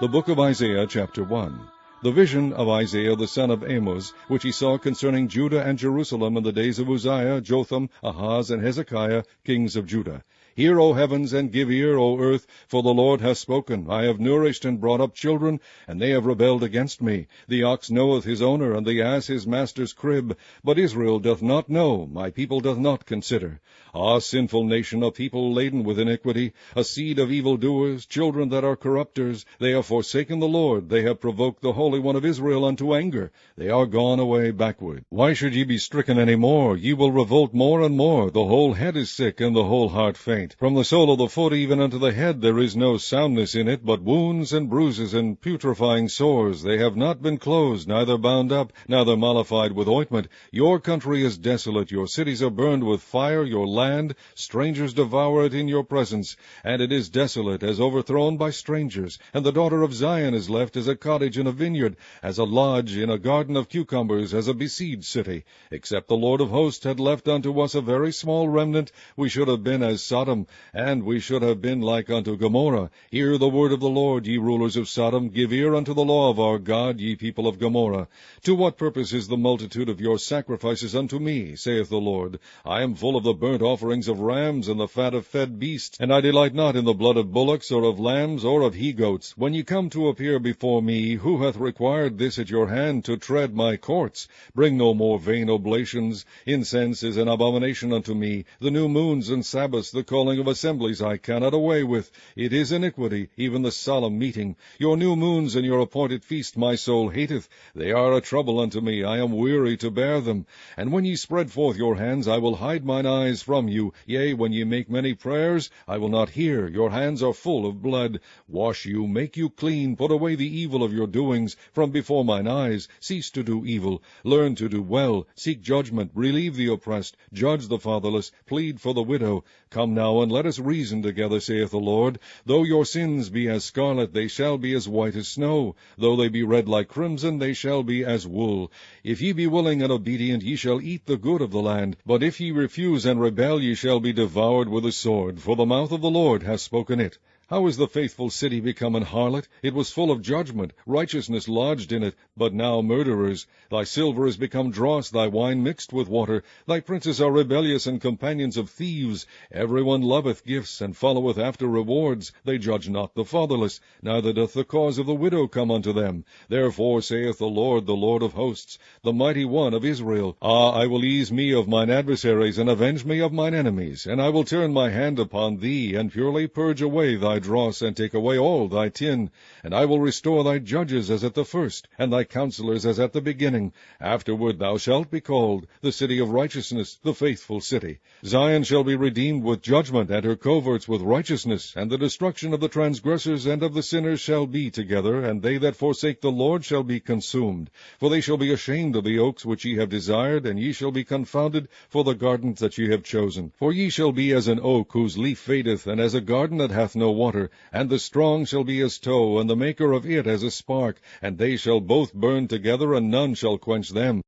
The book of Isaiah, chapter 1. The vision of Isaiah the son of Amos, which he saw concerning Judah and Jerusalem in the days of Uzziah, Jotham, Ahaz, and Hezekiah, kings of Judah. Hear, O heavens, and give ear, O earth, for the Lord hath spoken. I have nourished and brought up children, and they have rebelled against me. The ox knoweth his owner, and the ass his master's crib. But Israel doth not know, my people doth not consider. Ah, sinful nation, a people laden with iniquity, a seed of evildoers, children that are corrupters. They have forsaken the Lord, they have provoked the Holy One of Israel unto anger. They are gone away backward. Why should ye be stricken any more? Ye will revolt more and more. The whole head is sick, and the whole heart faint. From the sole of the foot even unto the head there is no soundness in it, but wounds and bruises and putrefying sores. They have not been closed, neither bound up, neither mollified with ointment. Your country is desolate, your cities are burned with fire, your land, strangers devour it in your presence, and it is desolate, as overthrown by strangers. And the daughter of Zion is left as a cottage in a vineyard, as a lodge in a garden of cucumbers, as a besieged city. Except the Lord of hosts had left unto us a very small remnant, we should have been as Sodom, and we should have been like unto Gomorrah. Hear the word of the Lord, ye rulers of Sodom. Give ear unto the law of our God, ye people of Gomorrah. To what purpose is the multitude of your sacrifices unto me, saith the Lord? I am full of the burnt offerings of rams, and the fat of fed beasts, and I delight not in the blood of bullocks, or of lambs, or of he-goats. When ye come to appear before me, who hath required this at your hand, to tread my courts? Bring no more vain oblations. Incense is an abomination unto me. The new moons and Sabbaths, the calling of assemblies I cannot away with. It is iniquity, even the solemn meeting. Your new moons and your appointed feast my soul hateth. They are a trouble unto me. I am weary to bear them. And when ye spread forth your hands, I will hide mine eyes from you. Yea, when ye make many prayers, I will not hear. Your hands are full of blood. Wash you, make you clean, put away the evil of your doings from before mine eyes. Cease to do evil. Learn to do well. Seek judgment. Relieve the oppressed. Judge the fatherless. Plead for the widow. Come now, and let us reason together, saith the Lord. Though your sins be as scarlet, they shall be as white as snow. Though they be red like crimson, they shall be as wool. If ye be willing and obedient, ye shall eat the good of the land. But if ye refuse and rebel, ye shall be devoured with a sword, for the mouth of the Lord hath spoken it. How is the faithful city become an harlot? It was full of judgment, righteousness lodged in it, but now murderers. Thy silver is become dross, thy wine mixed with water. Thy princes are rebellious and companions of thieves. Every one loveth gifts, and followeth after rewards. They judge not the fatherless, neither doth the cause of the widow come unto them. Therefore saith the Lord of hosts, the mighty one of Israel, Ah, I will ease me of mine adversaries, and avenge me of mine enemies. And I will turn my hand upon thee, and purely purge away thy dross, and take away all thy tin. And I will restore thy judges as at the first, and thy counselors as at the beginning. Afterward thou shalt be called the city of righteousness, the faithful city. Zion shall be redeemed with judgment, and her coverts with righteousness. And the destruction of the transgressors and of the sinners shall be together, and they that forsake the Lord shall be consumed. For they shall be ashamed of the oaks which ye have desired, and ye shall be confounded for the gardens that ye have chosen. For ye shall be as an oak whose leaf fadeth, and as a garden that hath no water. And the strong shall be as tow, and the maker of it as a spark, and they shall both burn together, and none shall quench them.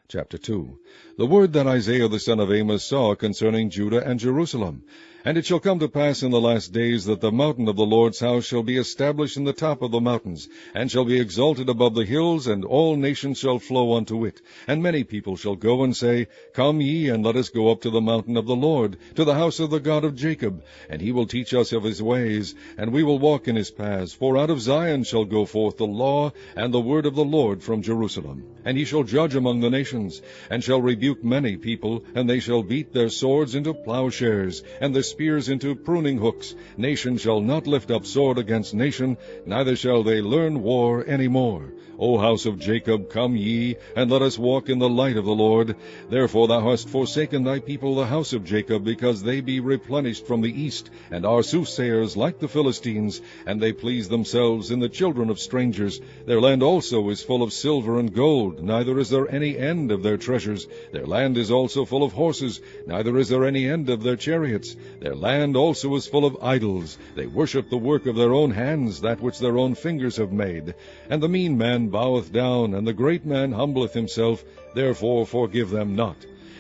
Chapter 2. The word that Isaiah the son of Amos saw concerning Judah and Jerusalem. And it shall come to pass in the last days that the mountain of the Lord's house shall be established in the top of the mountains, and shall be exalted above the hills, and all nations shall flow unto it. And many people shall go and say, Come ye, and let us go up to the mountain of the Lord, to the house of the God of Jacob. And he will teach us of his ways, and we will walk in his paths. For out of Zion shall go forth the law and the word of the Lord from Jerusalem. And he shall judge among the nations, and shall rebuke many people, and they shall beat their swords into plowshares, and their spears into pruning hooks. Nation shall not lift up sword against nation, neither shall they learn war any more. O house of Jacob, come ye, and let us walk in the light of the Lord. Therefore thou hast forsaken thy people, the house of Jacob, because they be replenished from the east, and are soothsayers like the Philistines, and they please themselves in the children of strangers. Their land also is full of silver and gold, neither is there any end of their treasures. Their land is also full of horses, neither is there any end of their chariots. Their land also is full of idols. They worship the work of their own hands, that which their own fingers have made. And the mean man boweth down, and the great man humbleth himself. Therefore forgive them not.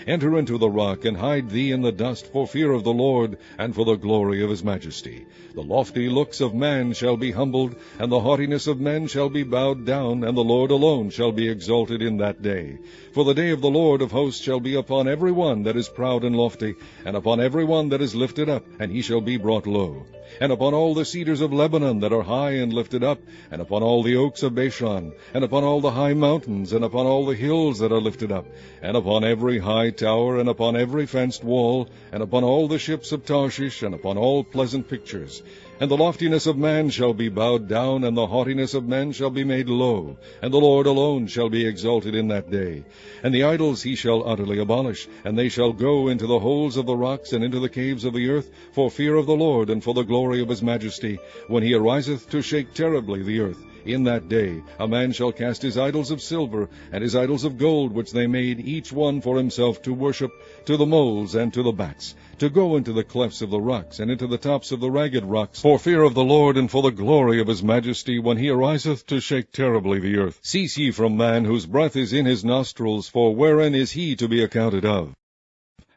Enter into the rock, and hide thee in the dust, for fear of the Lord, and for the glory of his majesty. The lofty looks of man shall be humbled, and the haughtiness of men shall be bowed down, and the Lord alone shall be exalted in that day. For the day of the Lord of hosts shall be upon every one that is proud and lofty, and upon every one that is lifted up, and he shall be brought low. And upon all the cedars of Lebanon that are high and lifted up, and upon all the oaks of Bashan, and upon all the high mountains, and upon all the hills that are lifted up, and upon every high tower, and upon every fenced wall, and upon all the ships of Tarshish, and upon all pleasant pictures. And the loftiness of man shall be bowed down, and the haughtiness of men shall be made low, and the Lord alone shall be exalted in that day. And the idols he shall utterly abolish, and they shall go into the holes of the rocks, and into the caves of the earth, for fear of the Lord, and for the glory of his majesty, when he ariseth to shake terribly the earth. In that day a man shall cast his idols of silver, and his idols of gold, which they made each one for himself to worship, to the moles and to the bats, to go into the clefts of the rocks, and into the tops of the ragged rocks, for fear of the Lord, and for the glory of his majesty, when he ariseth to shake terribly the earth. Cease ye from man, whose breath is in his nostrils, for wherein is he to be accounted of?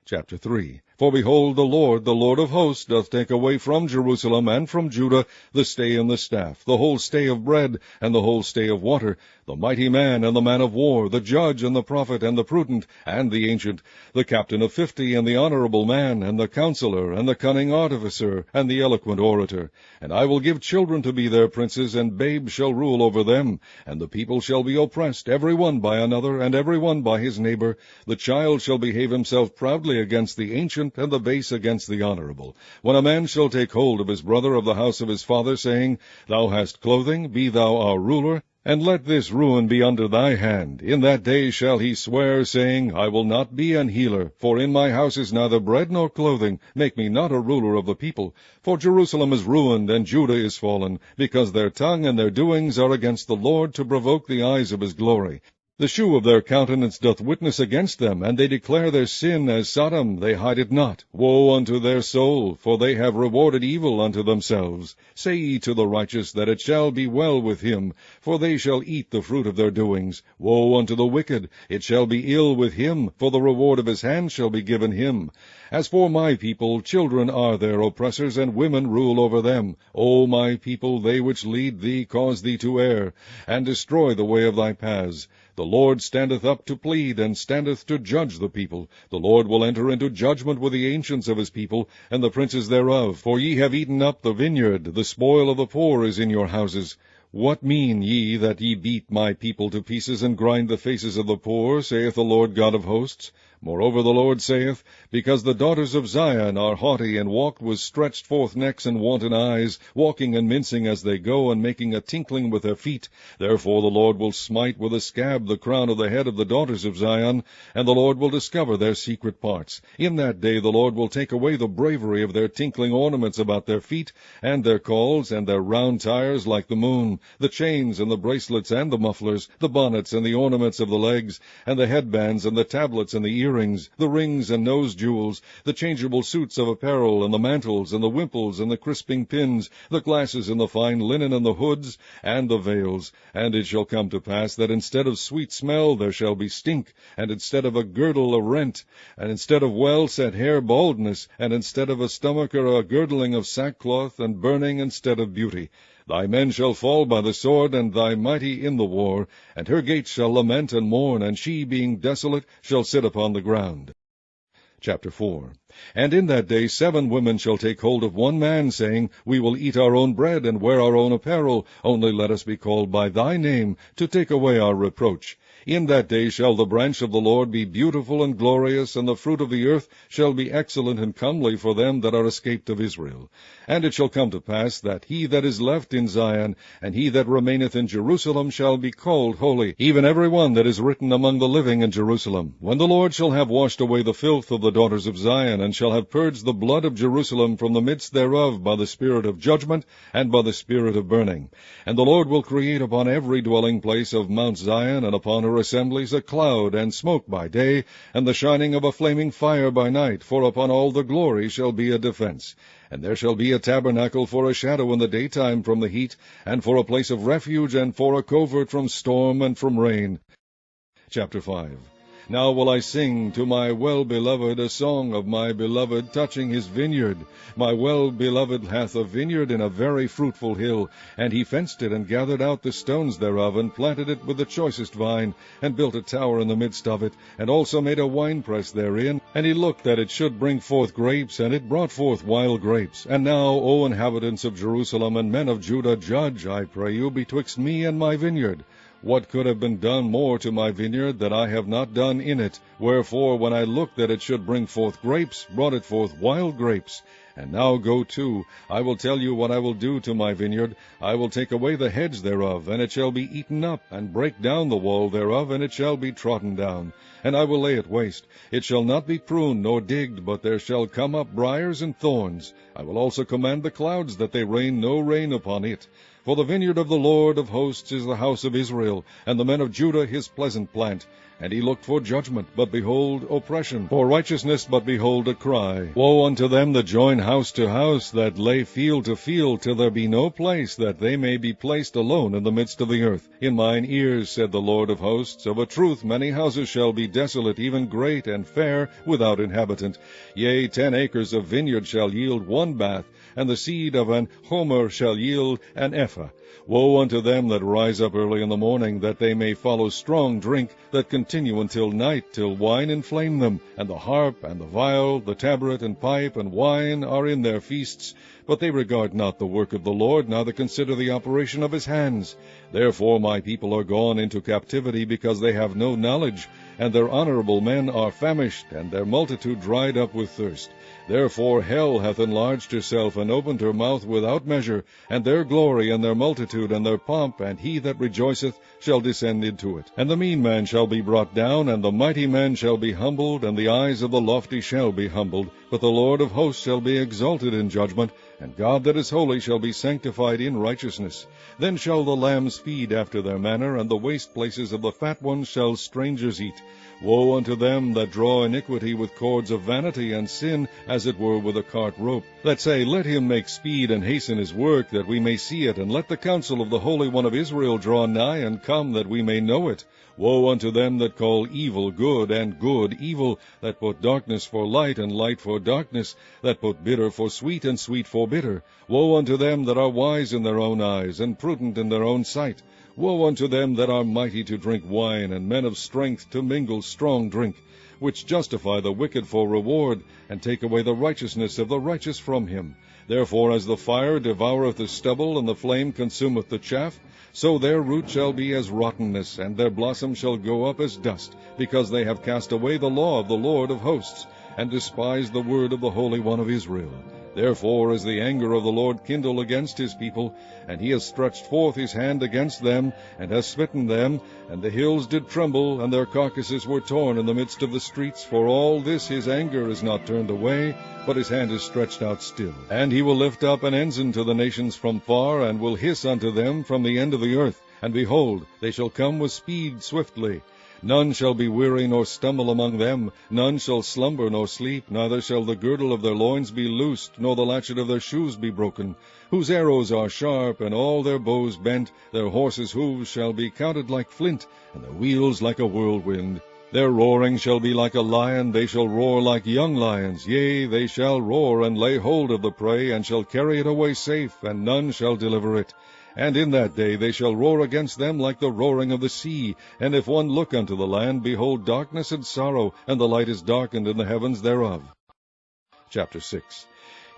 Chapter 3. For behold, the Lord of hosts, doth take away from Jerusalem and from Judah the stay and the staff, the whole stay of bread, and the whole stay of water, the mighty man and the man of war, the judge and the prophet, and the prudent, and the ancient, the captain of 50, and the honorable man, and the counselor, and the cunning artificer, and the eloquent orator. And I will give children to be their princes, and babes shall rule over them. And the people shall be oppressed, every one by another, and every one by his neighbor. The child shall behave himself proudly against the ancient, and the base against the honorable. When a man shall take hold of his brother of the house of his father, saying, Thou hast clothing, be thou our ruler, and let this ruin be under thy hand. In that day shall he swear, saying, I will not be an healer, for in my house is neither bread nor clothing. Make me not a ruler of the people. For Jerusalem is ruined, and Judah is fallen, because their tongue and their doings are against the Lord, to provoke the eyes of his glory. The shew of their countenance doth witness against them, and they declare their sin as Sodom, they hide it not. Woe unto their soul, for they have rewarded evil unto themselves. Say ye to the righteous that it shall be well with him, for they shall eat the fruit of their doings. Woe unto the wicked, it shall be ill with him, for the reward of his hand shall be given him. As for my people, children are their oppressors, and women rule over them. O my people, they which lead thee cause thee to err, and destroy the way of thy paths. The Lord standeth up to plead, and standeth to judge the people. The Lord will enter into judgment with the ancients of his people, and the princes thereof. For ye have eaten up the vineyard, the spoil of the poor is in your houses. What mean ye that ye beat my people to pieces, and grind the faces of the poor, saith the Lord God of hosts? Moreover the Lord saith, Because the daughters of Zion are haughty, and walk with stretched forth necks and wanton eyes, walking and mincing as they go, and making a tinkling with their feet, therefore the Lord will smite with a scab the crown of the head of the daughters of Zion, and the Lord will discover their secret parts. In that day the Lord will take away the bravery of their tinkling ornaments about their feet, and their calls, and their round tires like the moon, the chains and the bracelets and the mufflers, the bonnets and the ornaments of the legs, and the headbands and the tablets and the earrings, the rings and nose jewels, the changeable suits of apparel, and the mantles, and the wimples, and the crisping pins, the glasses, and the fine linen, and the hoods, and the veils. And it shall come to pass that instead of sweet smell there shall be stink, and instead of a girdle a rent, and instead of well-set hair baldness, and instead of a stomacher a girdling of sackcloth, and burning instead of beauty. Thy men shall fall by the sword, and thy mighty in the war, and her gates shall lament and mourn, and she, being desolate, shall sit upon the ground. Chapter 4. And in that day 7 women shall take hold of one man, saying, We will eat our own bread, and wear our own apparel, only let us be called by thy name, to take away our reproach. In that day shall the branch of the Lord be beautiful and glorious, and the fruit of the earth shall be excellent and comely for them that are escaped of Israel. And it shall come to pass that he that is left in Zion, and he that remaineth in Jerusalem, shall be called holy, even every one that is written among the living in Jerusalem. When the Lord shall have washed away the filth of the daughters of Zion, and shall have purged the blood of Jerusalem from the midst thereof by the spirit of judgment, and by the spirit of burning. And the Lord will create upon every dwelling place of Mount Zion, and upon her assemblies, a cloud and smoke by day, and the shining of a flaming fire by night, for upon all the glory shall be a defense. And there shall be a tabernacle for a shadow in the daytime from the heat, and for a place of refuge, and for a covert from storm and from rain. Chapter 5. Now will I sing to my well-beloved a song of my beloved touching his vineyard. My well-beloved hath a vineyard in a very fruitful hill, and he fenced it, and gathered out the stones thereof, and planted it with the choicest vine, and built a tower in the midst of it, and also made a winepress therein. And he looked that it should bring forth grapes, and it brought forth wild grapes. And now, O inhabitants of Jerusalem, and men of Judah, judge, I pray you, betwixt me and my vineyard. What could have been done more to my vineyard that I have not done in it? Wherefore, when I looked that it should bring forth grapes, brought it forth wild grapes. And now go to, I will tell you what I will do to my vineyard. I will take away the hedge thereof, and it shall be eaten up, and break down the wall thereof, and it shall be trodden down. And I will lay it waste. It shall not be pruned nor digged, but there shall come up briers and thorns. I will also command the clouds that they rain no rain upon it. For the vineyard of the Lord of hosts is the house of Israel, and the men of Judah his pleasant plant. And he looked for judgment, but behold oppression, for righteousness, but behold a cry. Woe unto them that join house to house, that lay field to field, till there be no place, that they may be placed alone in the midst of the earth. In mine ears, said the Lord of hosts, of a truth many houses shall be desolate, even great and fair, without inhabitant. Yea, 10 acres of vineyard shall yield 1 bath, and the seed of an homer shall yield an ephah. Woe unto them that rise up early in the morning, that they may follow strong drink, that continue until night, till wine inflame them. And the harp, and the viol, the tabret, and pipe, and wine are in their feasts. But they regard not the work of the Lord, neither consider the operation of his hands. Therefore my people are gone into captivity, because they have no knowledge. And their honorable men are famished, and their multitude dried up with thirst. Therefore hell hath enlarged herself, and opened her mouth without measure, and their glory, and their multitude, and their pomp, and he that rejoiceth shall descend into it. And the mean man shall be brought down, and the mighty man shall be humbled, and the eyes of the lofty shall be humbled. But the Lord of hosts shall be exalted in judgment, and God that is holy shall be sanctified in righteousness. Then shall the lambs feed after their manner, and the waste places of the fat ones shall strangers eat. Woe unto them that draw iniquity with cords of vanity, and sin as it were with a cart rope, that say, Let him make speed and hasten his work, that we may see it, and let the counsel of the Holy One of Israel draw nigh, and come, that we may know it. Woe unto them that call evil good, and good evil, that put darkness for light, and light for darkness, that put bitter for sweet, and sweet for bitter. Woe unto them that are wise in their own eyes, and prudent in their own sight. Woe unto them that are mighty to drink wine, and men of strength to mingle strong drink, which justify the wicked for reward, and take away the righteousness of the righteous from him. Therefore as the fire devoureth the stubble, and the flame consumeth the chaff, so their root shall be as rottenness, and their blossom shall go up as dust, because they have cast away the law of the Lord of hosts, and despised the word of the Holy One of Israel. Therefore is the anger of the Lord kindled against his people, and he has stretched forth his hand against them, and has smitten them, and the hills did tremble, and their carcasses were torn in the midst of the streets. For all this his anger is not turned away, but his hand is stretched out still. And he will lift up an ensign to the nations from far, and will hiss unto them from the end of the earth. And behold, they shall come with speed swiftly. None shall be weary nor stumble among them, none shall slumber nor sleep, neither shall the girdle of their loins be loosed, nor the latchet of their shoes be broken, whose arrows are sharp, and all their bows bent. Their horses' hoofs shall be counted like flint, and their wheels like a whirlwind. Their roaring shall be like a lion, they shall roar like young lions. Yea, they shall roar, and lay hold of the prey, and shall carry it away safe, and none shall deliver it. And in that day they shall roar against them like the roaring of the sea. And if one look unto the land, behold darkness and sorrow, and the light is darkened in the heavens thereof. Chapter 6.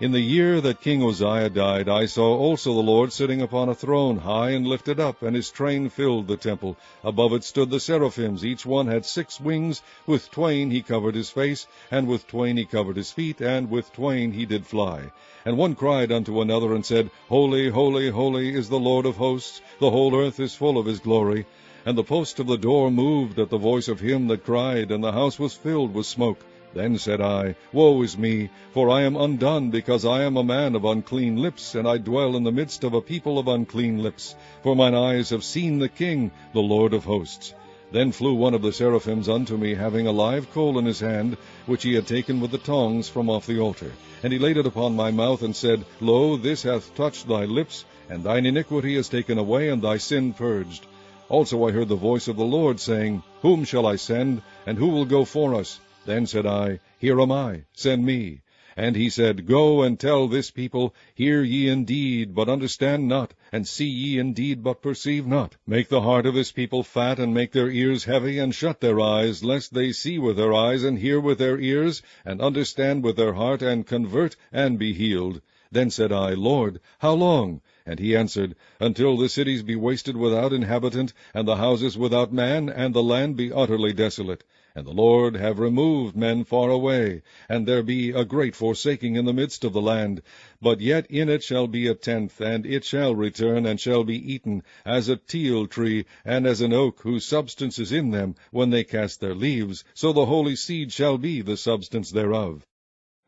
In the year that King Uzziah died, I saw also the Lord sitting upon a throne, high and lifted up, and his train filled the temple. Above it stood the seraphims, each one had 6 wings. With twain he covered his face, and with twain he covered his feet, and with twain he did fly. And one cried unto another, and said, Holy, holy, holy is the Lord of hosts, the whole earth is full of his glory. And the post of the door moved at the voice of him that cried, and the house was filled with smoke. Then said I, Woe is me, for I am undone, because I am a man of unclean lips, and I dwell in the midst of a people of unclean lips. For mine eyes have seen the King, the Lord of hosts. Then flew one of the seraphims unto me, having a live coal in his hand, which he had taken with the tongs from off the altar. And he laid it upon my mouth, and said, Lo, this hath touched thy lips, and thine iniquity is taken away, and thy sin purged. Also I heard the voice of the Lord, saying, Whom shall I send, and who will go for us? Then said I, Here am I, send me. And he said, Go and tell this people, Hear ye indeed, but understand not, and see ye indeed, but perceive not. Make the heart of this people fat, and make their ears heavy, and shut their eyes, lest they see with their eyes, and hear with their ears, and understand with their heart, and convert, and be healed. Then said I, Lord, how long? And he answered, Until the cities be wasted without inhabitant, and the houses without man, and the land be utterly desolate. And the Lord have removed men far away, and there be a great forsaking in the midst of the land. But yet in it shall be a tenth, and it shall return, and shall be eaten, as a teil tree, and as an oak, whose substance is in them, when they cast their leaves, so the holy seed shall be the substance thereof.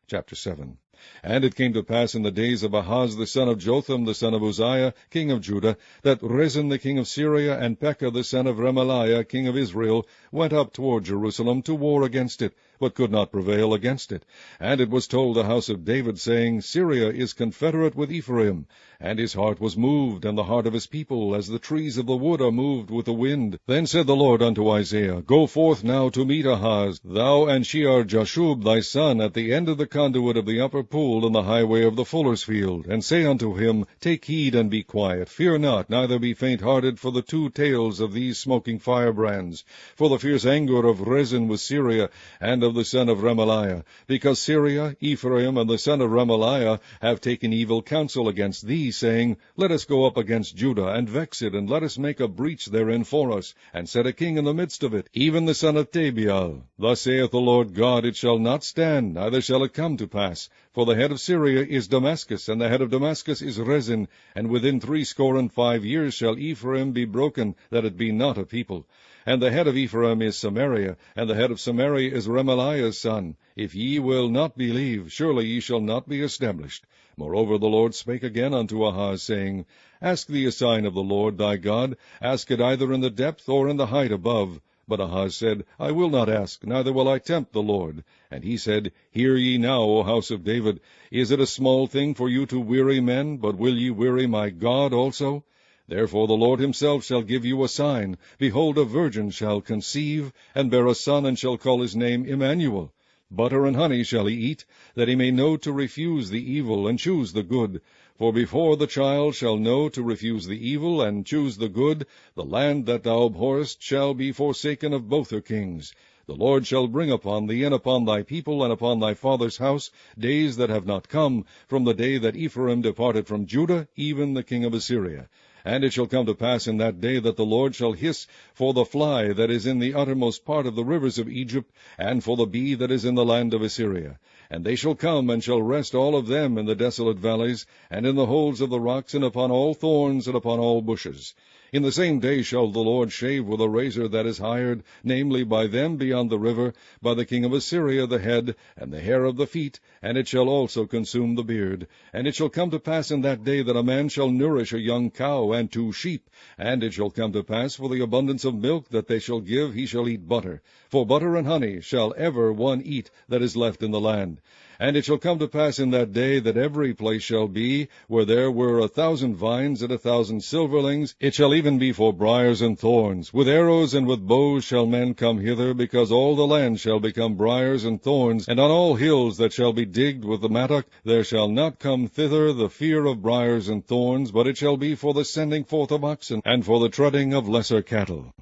Chapter 7. And it came to pass in the days of Ahaz the son of Jotham the son of Uzziah, king of Judah, that Rezin the king of Syria, and Pekah the son of Remaliah, king of Israel, went up toward Jerusalem to war against it, but could not prevail against it. And it was told the house of David, saying, Syria is confederate with Ephraim. And his heart was moved, and the heart of his people, as the trees of the wood are moved with the wind. Then said the Lord unto Isaiah, Go forth now to meet Ahaz, thou and Shear-Jashub thy son, at the end of the conduit of the upper pool in the highway of the fuller's field, and say unto him, Take heed and be quiet, fear not, neither be faint-hearted for the two tails of these smoking firebrands, for the fierce anger of Rezin with Syria, and of the son of Remaliah, because Syria, Ephraim, and the son of Remaliah have taken evil counsel against thee, saying, Let us go up against Judah, and vex it, and let us make a breach therein for us, and set a king in the midst of it, even the son of Tabeal. Thus saith the Lord God, It shall not stand, neither shall it come to pass. For the head of Syria is Damascus, and the head of Damascus is Rezin, and within 65 years shall Ephraim be broken, that it be not a people. And the head of Ephraim is Samaria, and the head of Samaria is Remaliah's son. If ye will not believe, surely ye shall not be established. Moreover the Lord spake again unto Ahaz, saying, Ask thee a sign of the Lord thy God, ask it either in the depth or in the height above. But Ahaz said, I will not ask, neither will I tempt the Lord. And he said, Hear ye now, O house of David. Is it a small thing for you to weary men, but will ye weary my God also? Therefore the Lord himself shall give you a sign. Behold, a virgin shall conceive, and bear a son, and shall call his name Emmanuel. Butter and honey shall he eat, that he may know to refuse the evil, and choose the good. For before the child shall know to refuse the evil, and choose the good, the land that thou abhorrest shall be forsaken of both her kings. The Lord shall bring upon thee, and upon thy people, and upon thy father's house, days that have not come, from the day that Ephraim departed from Judah, even the king of Assyria. And it shall come to pass in that day that the Lord shall hiss for the fly that is in the uttermost part of the rivers of Egypt, and for the bee that is in the land of Assyria. And they shall come, and shall rest all of them in the desolate valleys, and in the holes of the rocks, and upon all thorns, and upon all bushes. In the same day shall the Lord shave with a razor that is hired, namely by them beyond the river, by the king of Assyria the head, and the hair of the feet, and it shall also consume the beard. And it shall come to pass in that day that a man shall nourish a young cow and 2 sheep. And it shall come to pass for the abundance of milk that they shall give, he shall eat butter. For butter and honey shall ever one eat that is left in the land. And it shall come to pass in that day that every place shall be, where there were 1,000 vines and 1,000 silverlings, it shall even be for briars and thorns. With arrows and with bows shall men come hither, because all the land shall become briars and thorns, and on all hills that shall be digged with the mattock there shall not come thither the fear of briars and thorns, but it shall be for the sending forth of oxen, and for the treading of lesser cattle.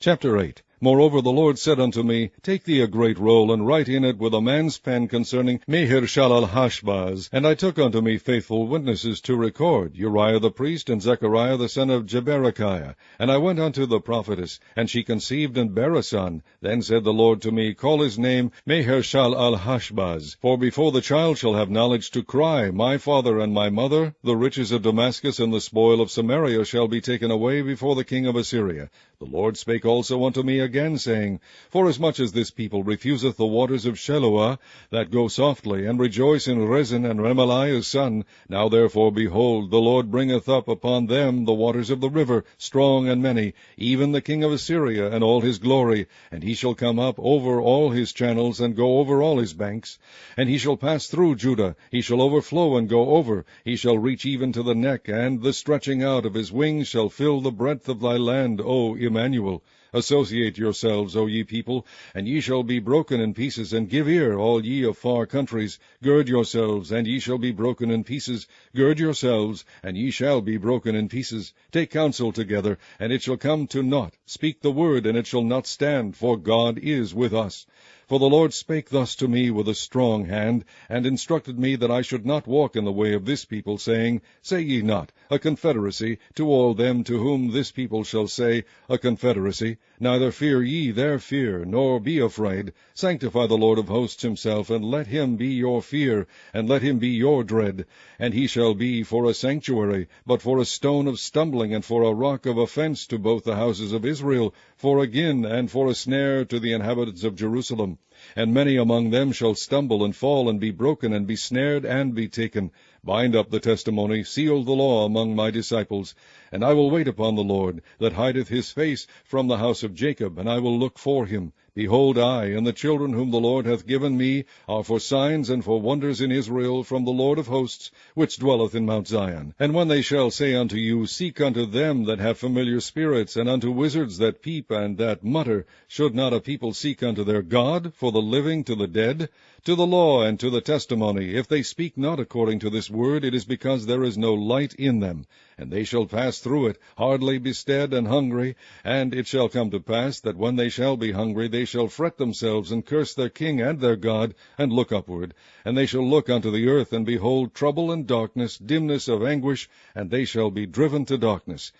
Chapter 8. Moreover the Lord said unto me, Take thee a great roll, and write in it with a man's pen concerning Maher-shalal-Hashbaz. And I took unto me faithful witnesses to record, Uriah the priest, and Zechariah the son of Jeberechiah. And I went unto the prophetess, and she conceived and bare a son. Then said the Lord to me, Call his name Maher-shalal-Hashbaz. For before the child shall have knowledge to cry, My father and my mother, the riches of Damascus and the spoil of Samaria shall be taken away before the king of Assyria. The Lord spake also unto me again, again, saying, Forasmuch as this people refuseth the waters of Sheloah, that go softly, and rejoice in Rezin and Remaliah's son, now therefore, behold, the Lord bringeth up upon them the waters of the river, strong and many, even the king of Assyria and all his glory, and he shall come up over all his channels, and go over all his banks. And he shall pass through Judah, he shall overflow and go over, he shall reach even to the neck, and the stretching out of his wings shall fill the breadth of thy land, O Emmanuel. Associate yourselves, O ye people, and ye shall be broken in pieces, and give ear, all ye of far countries. Gird yourselves, and ye shall be broken in pieces. Gird yourselves, and ye shall be broken in pieces. Take counsel together, and it shall come to naught. Speak the word, and it shall not stand, for God is with us. For the Lord spake thus to me with a strong hand, and instructed me that I should not walk in the way of this people, saying, Say ye not, a confederacy, to all them to whom this people shall say, a confederacy. Neither fear ye their fear, nor be afraid. Sanctify the Lord of hosts himself, and let him be your fear, and let him be your dread. And he shall be for a sanctuary, but for a stone of stumbling, and for a rock of offense to both the houses of Israel, for a gin, and for a snare to the inhabitants of Jerusalem. And many among them shall stumble, and fall, and be broken, and be snared, and be taken. Bind up the testimony, seal the law among my disciples. And I will wait upon the Lord, that hideth his face from the house of Jacob, and I will look for him. Behold, I and the children whom the Lord hath given me are for signs and for wonders in Israel from the Lord of hosts, which dwelleth in Mount Zion. And when they shall say unto you, Seek unto them that have familiar spirits, and unto wizards that peep and that mutter, should not a people seek unto their God, for the living to the dead? To the law and to the testimony, if they speak not according to this word, it is because there is no light in them. And they shall pass through it, hardly bestead and hungry. And it shall come to pass, that when they shall be hungry, they shall fret themselves, and curse their king and their God, and look upward. And they shall look unto the earth, and behold trouble and darkness, dimness of anguish, and they shall be driven to darkness.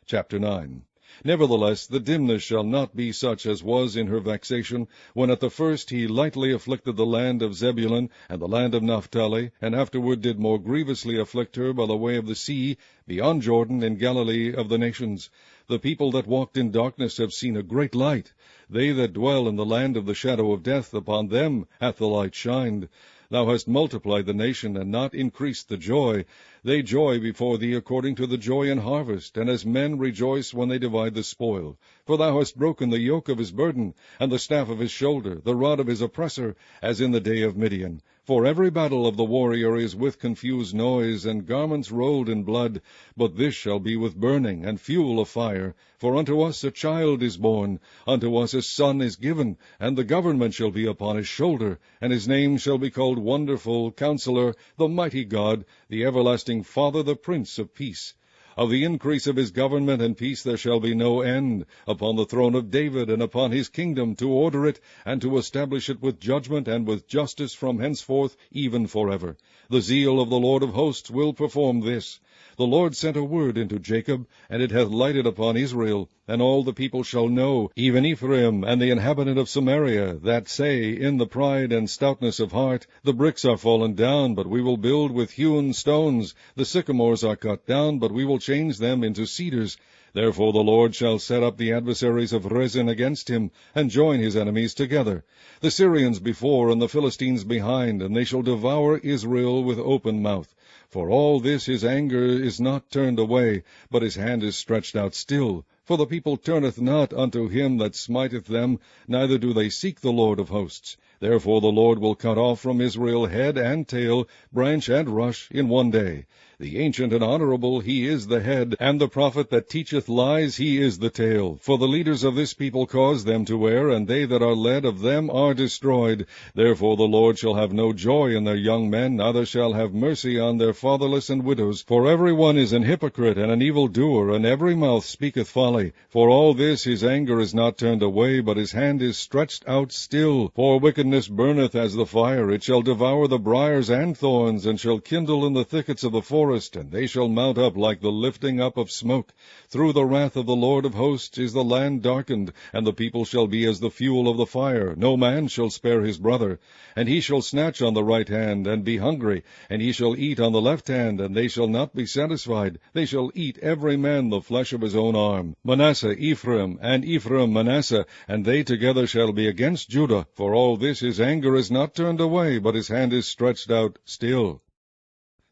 Chapter 9. Nevertheless, the dimness shall not be such as was in her vexation, when at the first he lightly afflicted the land of Zebulun and the land of Naphtali, and afterward did more grievously afflict her by the way of the sea, beyond Jordan, in Galilee of the nations. The people that walked in darkness have seen a great light. They that dwell in the land of the shadow of death, upon them hath the light shined. Thou hast multiplied the nation, and not increased the joy. They joy before thee according to the joy in harvest, and as men rejoice when they divide the spoil. For thou hast broken the yoke of his burden, and the staff of his shoulder, the rod of his oppressor, as in the day of Midian. For every battle of the warrior is with confused noise, and garments rolled in blood. But this shall be with burning, and fuel of fire. For unto us a child is born, unto us a son is given, and the government shall be upon his shoulder. And his name shall be called Wonderful, Counselor, the Mighty God, the Everlasting Father, the Prince of Peace. Of the increase of his government and peace there shall be no end, upon the throne of David, and upon his kingdom, to order it, and to establish it with judgment and with justice from henceforth, even forever. The zeal of the Lord of hosts will perform this. The Lord sent a word into Jacob, and it hath lighted upon Israel. And all the people shall know, even Ephraim and the inhabitant of Samaria, that say in the pride and stoutness of heart, The bricks are fallen down, but we will build with hewn stones. The sycamores are cut down, but we will change them into cedars. Therefore the Lord shall set up the adversaries of Rezin against him, and join his enemies together. The Syrians before, and the Philistines behind, and they shall devour Israel with open mouth. For all this his anger is not turned away, but his hand is stretched out still. For the people turneth not unto him that smiteth them, neither do they seek the Lord of hosts. Therefore the Lord will cut off from Israel head and tail, branch and rush, in one day. The ancient and honorable, he is the head, and the prophet that teacheth lies, he is the tail. For the leaders of this people cause them to err, and they that are led of them are destroyed. Therefore the Lord shall have no joy in their young men, neither shall have mercy on their fatherless and widows. For every one is an hypocrite and an evildoer, and every mouth speaketh folly. For all this his anger is not turned away, but his hand is stretched out still. For wickedness burneth as the fire, it shall devour the briers and thorns, and shall kindle in the thickets of the forest. forest, and they shall mount up like the lifting up of smoke. Through the wrath of the Lord of hosts is the land darkened, and the people shall be as the fuel of the fire. No man shall spare his brother. And he shall snatch on the right hand, and be hungry, and he shall eat on the left hand, and they shall not be satisfied. They shall eat every man the flesh of his own arm. Manasseh Ephraim, and Ephraim Manasseh, and they together shall be against Judah. For all this his anger is not turned away, but his hand is stretched out still.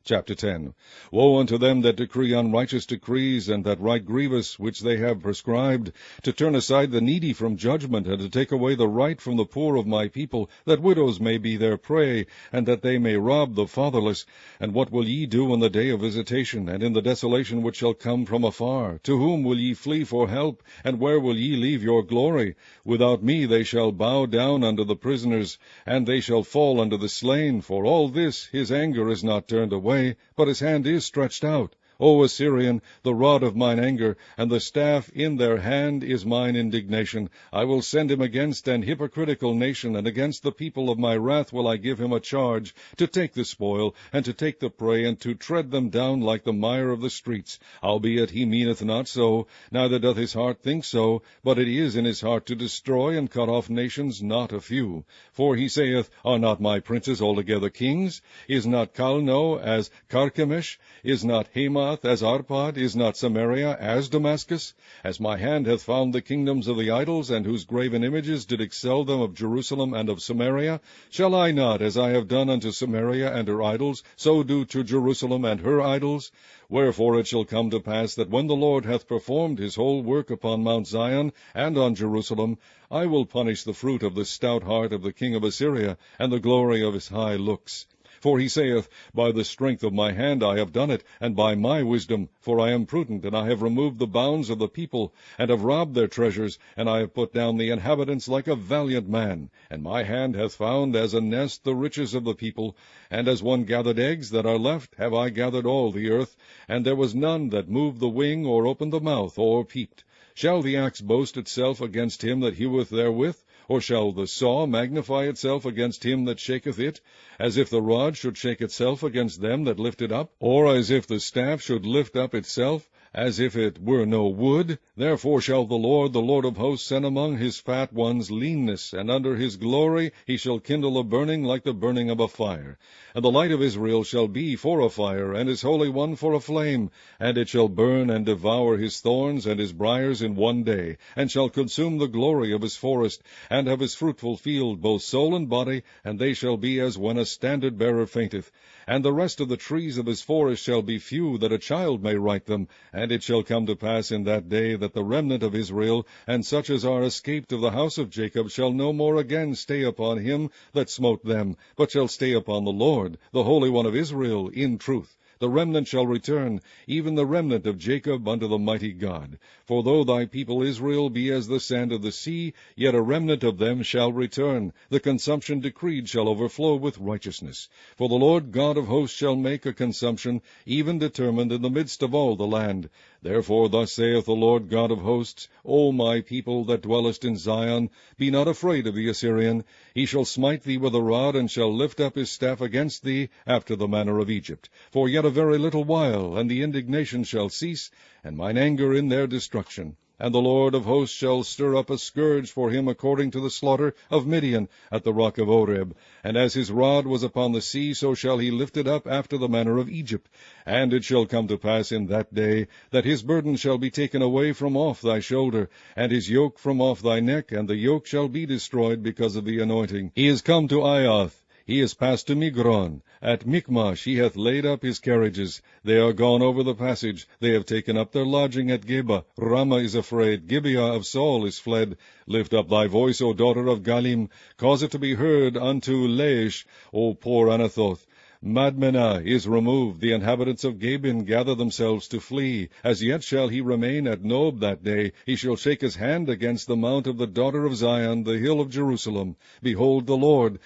Chapter 10. Woe unto them that decree unrighteous decrees, and that write grievous, which they have prescribed, to turn aside the needy from judgment, and to take away the right from the poor of my people, that widows may be their prey, and that they may rob the fatherless. And what will ye do in the day of visitation, and in the desolation which shall come from afar? To whom will ye flee for help, and where will ye leave your glory? Without me they shall bow down unto the prisoners, and they shall fall unto the slain. For all this his anger is not turned away, but his hand is stretched out. O Assyrian, the rod of mine anger, and the staff in their hand is mine indignation. I will send him against an hypocritical nation, and against the people of my wrath will I give him a charge, to take the spoil, and to take the prey, and to tread them down like the mire of the streets. Howbeit he meaneth not so, neither doth his heart think so, but it is in his heart to destroy and cut off nations, not a few. For he saith, Are not my princes altogether kings? Is not Calno as Carchemish? Is not Hamath as Arpad? Is not Samaria as Damascus? As my hand hath found the kingdoms of the idols, and whose graven images did excel them of Jerusalem and of Samaria, shall I not, as I have done unto Samaria and her idols, so do to Jerusalem and her idols? Wherefore it shall come to pass that when the Lord hath performed his whole work upon Mount Zion and on Jerusalem, I will punish the fruit of the stout heart of the king of Assyria, and the glory of his high looks. For he saith, By the strength of my hand I have done it, and by my wisdom, for I am prudent, and I have removed the bounds of the people, and have robbed their treasures, and I have put down the inhabitants like a valiant man. And my hand hath found as a nest the riches of the people, and as one gathered eggs that are left, have I gathered all the earth, and there was none that moved the wing, or opened the mouth, or peeped. Shall the axe boast itself against him that heweth therewith? Or shall the saw magnify itself against him that shaketh it? As if the rod should shake itself against them that lift it up? Or as if the staff should lift up itself, as if it were no wood? Therefore shall the Lord of hosts, send among his fat ones leanness, and under his glory he shall kindle a burning like the burning of a fire. And the light of Israel shall be for a fire, and his Holy One for a flame. And it shall burn and devour his thorns and his briers in one day, and shall consume the glory of his forest, and of his fruitful field, both soul and body, and they shall be as when a standard-bearer fainteth. And the rest of the trees of his forest shall be few, that a child may write them. And it shall come to pass in that day that the remnant of Israel, and such as are escaped of the house of Jacob, shall no more again stay upon him that smote them, but shall stay upon the Lord, the Holy One of Israel, in truth. The remnant shall return, even the remnant of Jacob, unto the mighty God. For though thy people Israel be as the sand of the sea, yet a remnant of them shall return. The consumption decreed shall overflow with righteousness. For the Lord God of hosts shall make a consumption, even determined in the midst of all the land. Therefore thus saith the Lord God of hosts, O my people that dwellest in Zion, be not afraid of the Assyrian. He shall smite thee with a rod, and shall lift up his staff against thee, after the manner of Egypt. For yet a very little while, and the indignation shall cease, and mine anger in their destruction. And the Lord of hosts shall stir up a scourge for him according to the slaughter of Midian at the rock of Oreb. And as his rod was upon the sea, so shall he lift it up after the manner of Egypt. And it shall come to pass in that day, that his burden shall be taken away from off thy shoulder, and his yoke from off thy neck, and the yoke shall be destroyed because of the anointing. He is come to Aiath. He is passed to Migron. At Michmash he hath laid up his carriages. They are gone over the passage. They have taken up their lodging at Geba. Ramah is afraid. Gibeah of Saul is fled. Lift up thy voice, O daughter of Galim. Cause it to be heard unto Laish, O poor Anathoth. Madmenah is removed. The inhabitants of Gabin gather themselves to flee. As yet shall he remain at Nob that day. He shall shake his hand against the mount of the daughter of Zion, the hill of Jerusalem. Behold, the Lord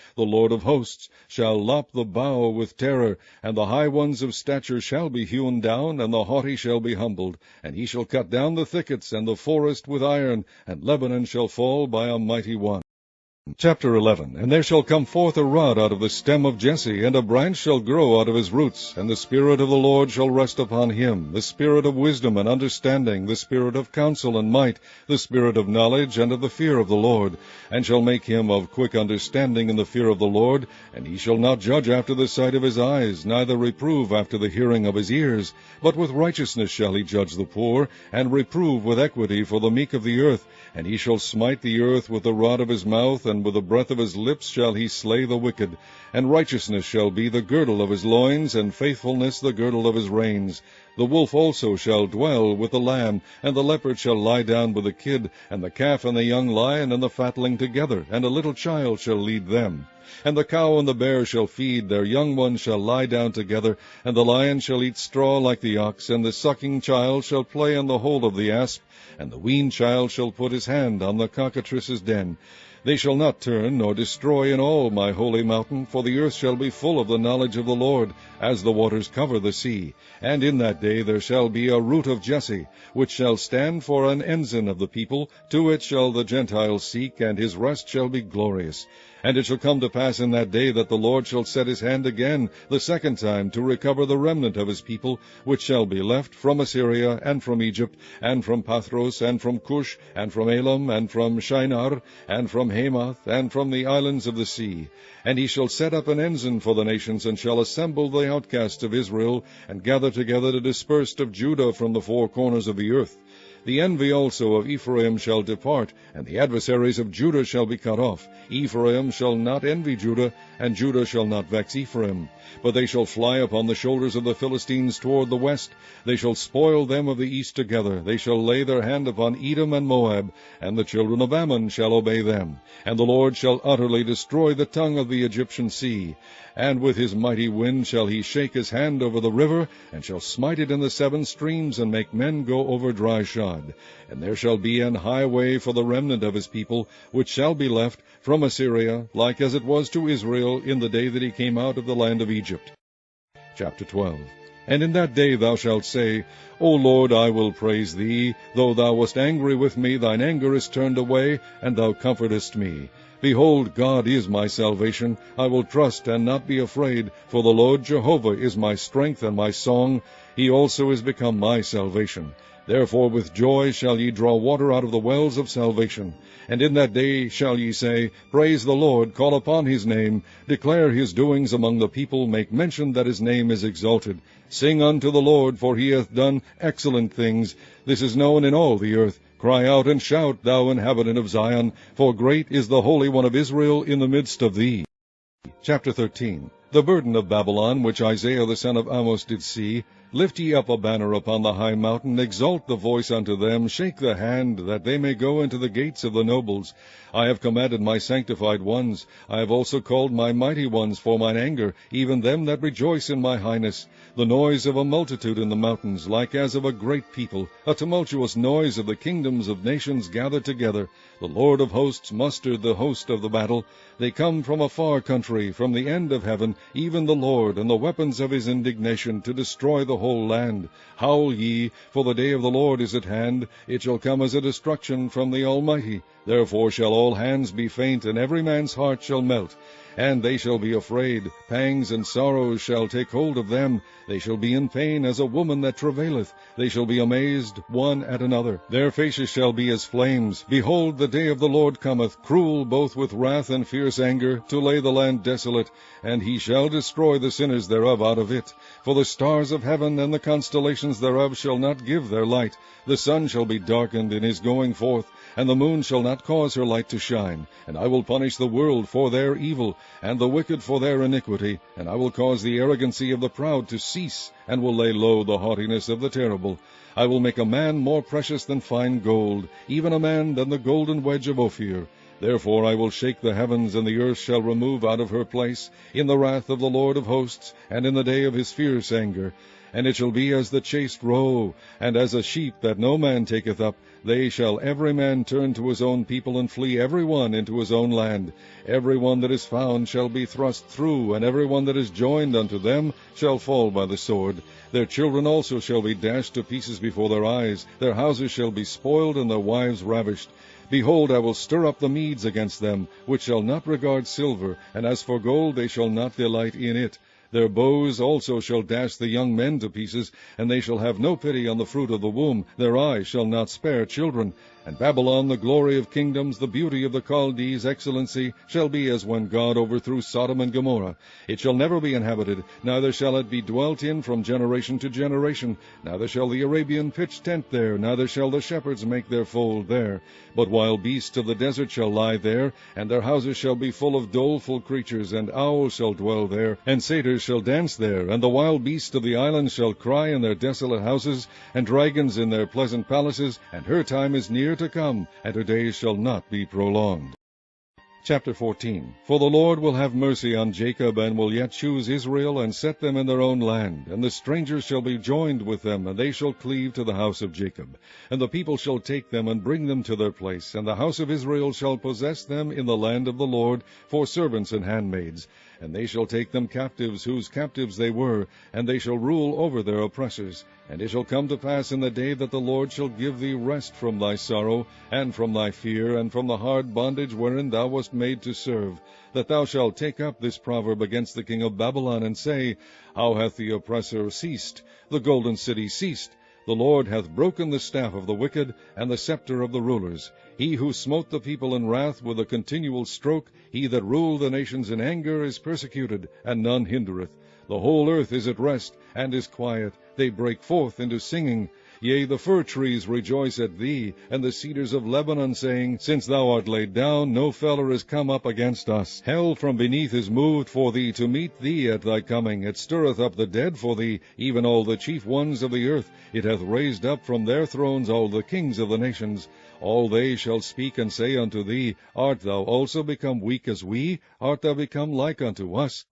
of hosts, shall lop the bough with terror, and the high ones of stature shall be hewn down, and the haughty shall be humbled. And he shall cut down the thickets and the forest with iron, and Lebanon shall fall by a mighty one. Chapter 11. And there shall come forth a rod out of the stem of Jesse, and a branch shall grow out of his roots, and the Spirit of the Lord shall rest upon him, the Spirit of wisdom and understanding, the Spirit of counsel and might, the Spirit of knowledge and of the fear of the Lord, and shall make him of quick understanding in the fear of the Lord, and he shall not judge after the sight of his eyes, neither reprove after the hearing of his ears, but with righteousness shall he judge the poor, and reprove with equity for the meek of the earth, and he shall smite the earth with the rod of his mouth, and with the breath of his lips shall he slay the wicked. And righteousness shall be the girdle of his loins, and faithfulness the girdle of his reins. The wolf also shall dwell with the lamb, and the leopard shall lie down with the kid, and the calf and the young lion and the fatling together, and a little child shall lead them. And the cow and the bear shall feed, their young ones shall lie down together, and the lion shall eat straw like the ox, and the sucking child shall play in the hole of the asp, and the weaned child shall put his hand on the cockatrice's den. They shall not turn nor destroy in all my holy mountain, for the earth shall be full of the knowledge of the Lord, as the waters cover the sea. And in that day there shall be a root of Jesse, which shall stand for an ensign of the people. To it shall the Gentiles seek, and his rest shall be glorious. And it shall come to pass in that day that the Lord shall set his hand again the second time to recover the remnant of his people, which shall be left from Assyria, and from Egypt, and from Pathros, and from Cush, and from Elam, and from Shinar, and from Hamath, and from the islands of the sea. And he shall set up an ensign for the nations, and shall assemble the outcasts of Israel, and gather together the dispersed of Judah from the four corners of the earth. The envy also of Ephraim shall depart, and the adversaries of Judah shall be cut off. Ephraim shall not envy Judah, and Judah shall not vex Ephraim. But they shall fly upon the shoulders of the Philistines toward the west. They shall spoil them of the east together. They shall lay their hand upon Edom and Moab, and the children of Ammon shall obey them. And the Lord shall utterly destroy the tongue of the Egyptian sea. And with his mighty wind shall he shake his hand over the river, and shall smite it in the 7 streams, and make men go over dry shod. And there shall be an highway for the remnant of his people, which shall be left from Assyria, like as it was to Israel in the day that he came out of the land of Egypt. Chapter 12. And in that day thou shalt say, O Lord, I will praise thee. Though thou wast angry with me, thine anger is turned away, and thou comfortest me. Behold, God is my salvation. I will trust and not be afraid, for the Lord Jehovah is my strength and my song. He also is become my salvation. Therefore with joy shall ye draw water out of the wells of salvation. And in that day shall ye say, Praise the Lord, call upon his name, declare his doings among the people, make mention that his name is exalted. Sing unto the Lord, for he hath done excellent things. This is known in all the earth. Cry out and shout, thou inhabitant of Zion, for great is the Holy One of Israel in the midst of thee. Chapter 13. The burden of Babylon, which Isaiah the son of Amoz did see. Lift ye up a banner upon the high mountain, exalt the voice unto them, shake the hand, that they may go into the gates of the nobles. I have commanded my sanctified ones. I have also called my mighty ones for mine anger, even them that rejoice in my highness. The noise of a multitude in the mountains, like as of a great people, a tumultuous noise of the kingdoms of nations gathered together. The Lord of hosts mustered the host of the battle. They come from a far country, from the end of heaven, even the Lord, and the weapons of his indignation, to destroy the whole land. Howl ye, for the day of the Lord is at hand. It shall come as a destruction from the Almighty. Therefore shall all hands be faint, and every man's heart shall melt. And they shall be afraid. Pangs and sorrows shall take hold of them. They shall be in pain as a woman that travaileth. They shall be amazed one at another. Their faces shall be as flames. Behold, the day of the Lord cometh, cruel both with wrath and fierce anger, to lay the land desolate, and he shall destroy the sinners thereof out of it. For the stars of heaven and the constellations thereof shall not give their light. The sun shall be darkened in his going forth, and the moon shall not cause her light to shine. And I will punish the world for their evil, and the wicked for their iniquity. And I will cause the arrogancy of the proud to cease, and will lay low the haughtiness of the terrible. I will make a man more precious than fine gold, even a man than the golden wedge of Ophir. Therefore I will shake the heavens, and the earth shall remove out of her place, in the wrath of the Lord of hosts, and in the day of his fierce anger. And it shall be as the chased roe, and as a sheep that no man taketh up. They shall every man turn to his own people, and flee every one into his own land. Every one that is found shall be thrust through, and every one that is joined unto them shall fall by the sword. Their children also shall be dashed to pieces before their eyes. Their houses shall be spoiled, and their wives ravished. Behold, I will stir up the Medes against them, which shall not regard silver, and as for gold, they shall not delight in it. Their bows also shall dash the young men to pieces, and they shall have no pity on the fruit of the womb. Their eye shall not spare children. And Babylon, the glory of kingdoms, the beauty of the Chaldees' excellency, shall be as when God overthrew Sodom and Gomorrah. It shall never be inhabited, neither shall it be dwelt in from generation to generation. Neither shall the Arabian pitch tent there, neither shall the shepherds make their fold there. But wild beasts of the desert shall lie there, and their houses shall be full of doleful creatures, and owls shall dwell there, and satyrs shall dance there, and the wild beasts of the islands shall cry in their desolate houses, and dragons in their pleasant palaces, and her time is near to come, and her days shall not be prolonged. Chapter 14. For the Lord will have mercy on Jacob, and will yet choose Israel, and set them in their own land. And the strangers shall be joined with them, and they shall cleave to the house of Jacob. And the people shall take them, and bring them to their place. And the house of Israel shall possess them in the land of the Lord, for servants and handmaids. And they shall take them captives, whose captives they were, and they shall rule over their oppressors. And it shall come to pass in the day that the Lord shall give thee rest from thy sorrow, and from thy fear, and from the hard bondage wherein thou wast made to serve, that thou shalt take up this proverb against the king of Babylon, and say, How hath the oppressor ceased? The golden city ceased. The Lord hath broken the staff of the wicked, and the scepter of the rulers. He who smote the people in wrath with a continual stroke, he that ruled the nations in anger, is persecuted, and none hindereth. The whole earth is at rest, and is quiet. They break forth into singing. Yea, the fir trees rejoice at thee, and the cedars of Lebanon, saying, Since thou art laid down, no feller is come up against us. Hell from beneath is moved for thee to meet thee at thy coming. It stirreth up the dead for thee, even all the chief ones of the earth. It hath raised up from their thrones all the kings of the nations. All they shall speak and say unto thee, Art thou also become weak as we? Art thou become like unto us?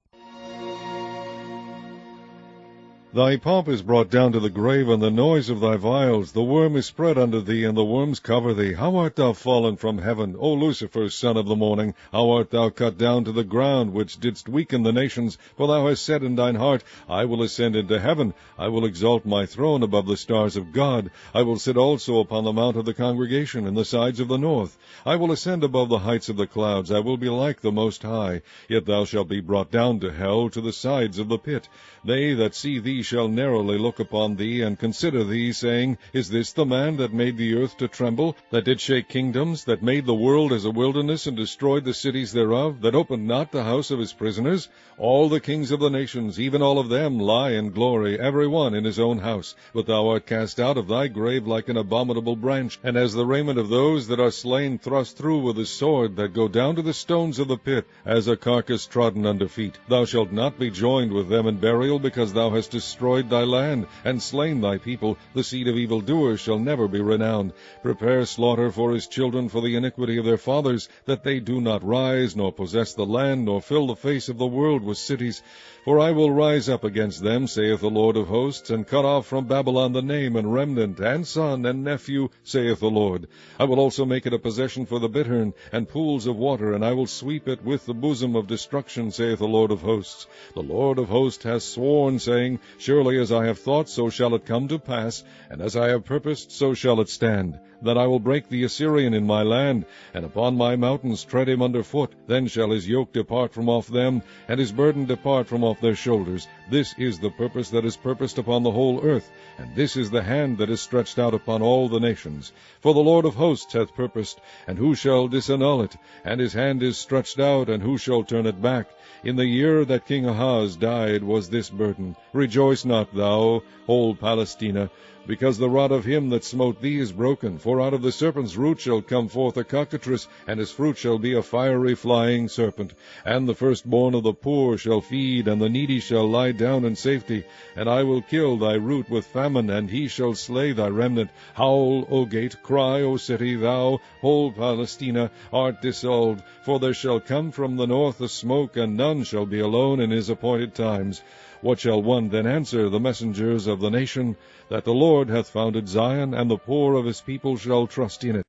Thy pomp is brought down to the grave, and the noise of thy vials. The worm is spread under thee, and the worms cover thee. How art thou fallen from heaven, O Lucifer, son of the morning? How art thou cut down to the ground, which didst weaken the nations? For thou hast said in thine heart, I will ascend into heaven. I will exalt my throne above the stars of God. I will sit also upon the mount of the congregation in the sides of the north. I will ascend above the heights of the clouds. I will be like the Most High. Yet thou shalt be brought down to hell, to the sides of the pit. They that see thee shall narrowly look upon thee, and consider thee, saying, Is this the man that made the earth to tremble, that did shake kingdoms, that made the world as a wilderness, and destroyed the cities thereof, that opened not the house of his prisoners? All the kings of the nations, even all of them, lie in glory, every one in his own house. But thou art cast out of thy grave like an abominable branch, and as the raiment of those that are slain thrust through with a sword, that go down to the stones of the pit, as a carcass trodden under feet. Thou shalt not be joined with them in burial, because thou hast destroyed thy land, and slain thy people. The seed of evildoers shall never be renowned. Prepare slaughter for his children for the iniquity of their fathers, that they do not rise, nor possess the land, nor fill the face of the world with cities. For I will rise up against them, saith the Lord of hosts, and cut off from Babylon the name, and remnant, and son, and nephew, saith the Lord. I will also make it a possession for the bittern, and pools of water, and I will sweep it with the bosom of destruction, saith the Lord of hosts. The Lord of hosts hath sworn, saying, Surely as I have thought, so shall it come to pass, and as I have purposed, so shall it stand, that I will break the Assyrian in my land, and upon my mountains tread him under foot. Then shall his yoke depart from off them, and his burden depart from off their shoulders. This is the purpose that is purposed upon the whole earth, and this is the hand that is stretched out upon all the nations. For the Lord of hosts hath purposed, and who shall disannul it? And his hand is stretched out, and who shall turn it back? In the year that King Ahaz died was this burden. Rejoice not thou, whole Palestina, because the rod of him that smote thee is broken. For out of the serpent's root shall come forth a cockatrice, and his fruit shall be a fiery flying serpent. And the firstborn of the poor shall feed, and the needy shall lie down in safety. And I will kill thy root with famine, and he shall slay thy remnant. Howl, O gate, cry, O city, thou, whole Palestina, art dissolved. For there shall come from the north a smoke, and none shall be alone in his appointed times. What shall one then answer the messengers of the nation? That the Lord hath founded Zion, and the poor of his people shall trust in it.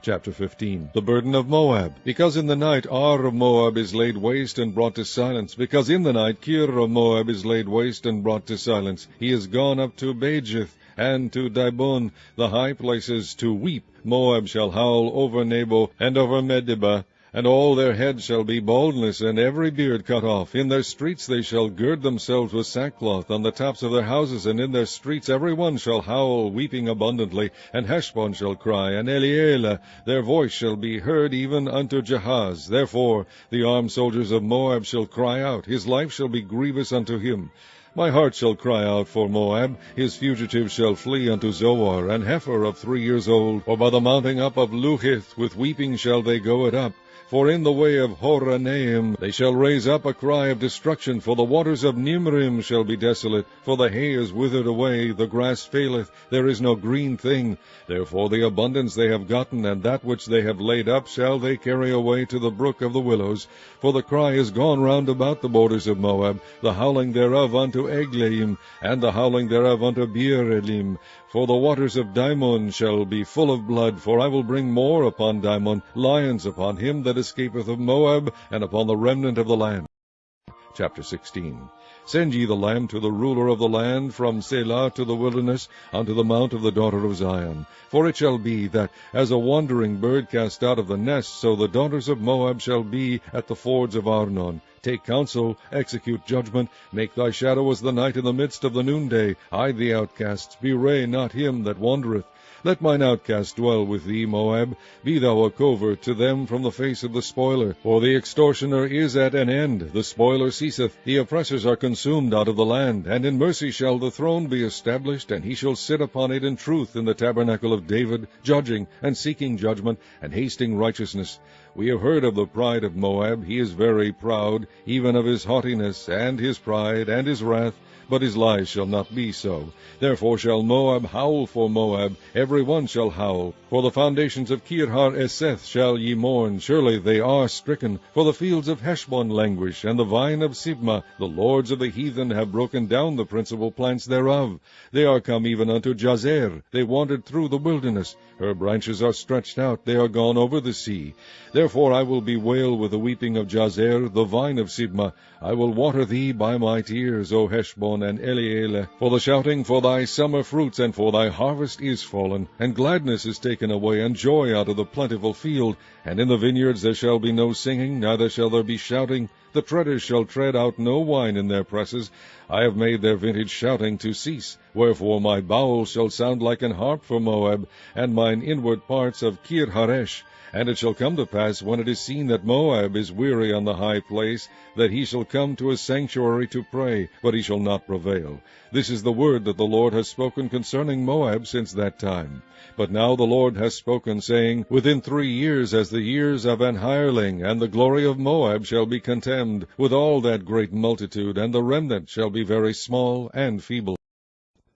Chapter 15. The burden of Moab. Because in the night Ar of Moab is laid waste and brought to silence. Because in the night Kir of Moab is laid waste and brought to silence. He is gone up to Bajith, and to Dibon, the high places, to weep. Moab shall howl over Nebo and over Medeba, and all their heads shall be baldness, and every beard cut off. In their streets they shall gird themselves with sackcloth, on the tops of their houses, and in their streets every one shall howl, weeping abundantly. And Heshbon shall cry, and Elealeh, their voice shall be heard even unto Jahaz. Therefore the armed soldiers of Moab shall cry out, his life shall be grievous unto him. My heart shall cry out for Moab, his fugitives shall flee unto Zoar, an heifer of 3 years old, or by the mounting up of Luhith, with weeping shall they go it up. For in the way of Horonaim they shall raise up a cry of destruction, for the waters of Nimrim shall be desolate, for the hay is withered away, the grass faileth, there is no green thing. Therefore the abundance they have gotten, and that which they have laid up, shall they carry away to the brook of the willows. For the cry is gone round about the borders of Moab, the howling thereof unto Eglaim, and the howling thereof unto Beerelim. For the waters of Dimon shall be full of blood, for I will bring more upon Dimon, lions upon him that escapeth of Moab, and upon the remnant of the land. Chapter 16. Send ye the lamb to the ruler of the land, from Selah to the wilderness, unto the mount of the daughter of Zion. For it shall be that, as a wandering bird cast out of the nest, so the daughters of Moab shall be at the fords of Arnon. Take counsel, execute judgment, make thy shadow as the night in the midst of the noonday. Hide the outcasts, bewray not him that wandereth. Let mine outcast dwell with thee, Moab. Be thou a covert to them from the face of the spoiler. For the extortioner is at an end, the spoiler ceaseth, the oppressors are consumed out of the land. And in mercy shall the throne be established, and he shall sit upon it in truth in the tabernacle of David, judging, and seeking judgment, and hasting righteousness. We have heard of the pride of Moab. He is very proud, even of his haughtiness, and his pride, and his wrath. But his lies shall not be so. Therefore shall Moab howl for Moab, every one shall howl. For the foundations of Kir-har-eseth shall ye mourn, surely they are stricken. For the fields of Heshbon languish, and the vine of Sibmah. The lords of the heathen have broken down the principal plants thereof. They are come even unto Jazer, they wandered through the wilderness. Her branches are stretched out, they are gone over the sea. Therefore I will bewail with the weeping of Jazer, the vine of Sibmah. I will water thee by my tears, O Heshbon and Elealeh. For the shouting for thy summer fruits and for thy harvest is fallen, and gladness is taken away, and joy out of the plentiful field. And in the vineyards there shall be no singing, neither shall there be shouting. The treaders shall tread out no wine in their presses. I have made their vintage shouting to cease. Wherefore my bowels shall sound like an harp for Moab, and mine inward parts of Kir-haresh. And it shall come to pass, when it is seen that Moab is weary on the high place, that he shall come to his sanctuary to pray, but he shall not prevail. This is the word that the Lord has spoken concerning Moab since that time. But now the Lord has spoken, saying, Within 3 years, as the years of an hireling, and the glory of Moab shall be contemned, with all that great multitude, and the remnant shall be very small and feeble.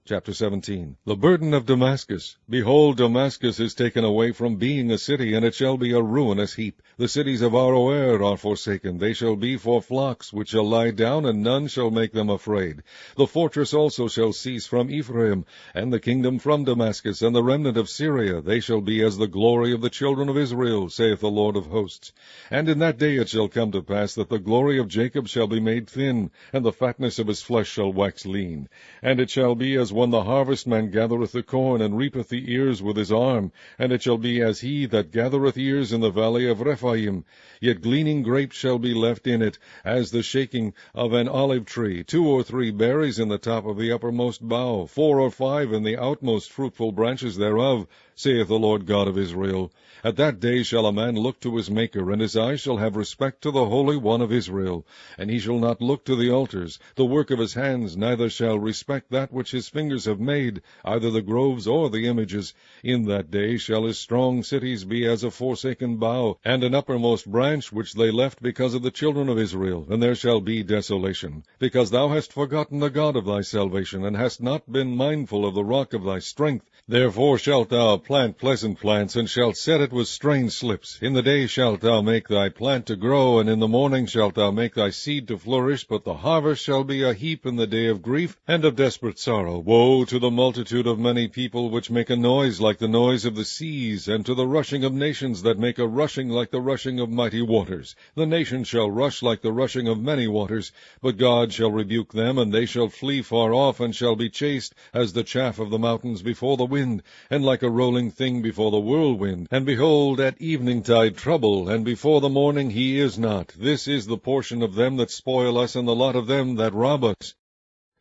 Chapter 17. The burden of Damascus. Behold, Damascus is taken away from being a city, and it shall be a ruinous heap. The cities of Aroer are forsaken. They shall be for flocks, which shall lie down, and none shall make them afraid. The fortress also shall cease from Ephraim, and the kingdom from Damascus, and the remnant of Syria. They shall be as the glory of the children of Israel, saith the Lord of hosts. And in that day it shall come to pass that the glory of Jacob shall be made thin, and the fatness of his flesh shall wax lean. And it shall be as when the harvestman gathereth the corn, and reapeth the ears with his arm, and it shall be as he that gathereth ears in the valley of Rephaim. Yet gleaning grapes shall be left in it, as the shaking of an olive tree, 2 or 3 berries in the top of the uppermost bough, 4 or 5 in the outmost fruitful branches thereof, saith the Lord God of Israel. At that day shall a man look to his Maker, and his eyes shall have respect to the Holy One of Israel. And he shall not look to the altars, the work of his hands, neither shall respect that which his fingers have made, either the groves or the images. In that day shall his strong cities be as a forsaken bough, and an uppermost branch which they left because of the children of Israel, and there shall be desolation. Because thou hast forgotten the God of thy salvation, and hast not been mindful of the rock of thy strength. Therefore shalt thou plant pleasant plants, and shalt set it with strange slips. In the day shalt thou make thy plant to grow, and in the morning shalt thou make thy seed to flourish, but the harvest shall be a heap in the day of grief and of desperate sorrow. Woe Woe to the multitude of many people which make a noise like the noise of the seas, and to the rushing of nations that make a rushing like the rushing of mighty waters. The nations shall rush like the rushing of many waters, but God shall rebuke them, and they shall flee far off, and shall be chased as the chaff of the mountains before the wind, and like a rolling thing before the whirlwind. And behold, at eventide trouble, and before the morning he is not. This is the portion of them that spoil us, and the lot of them that rob us.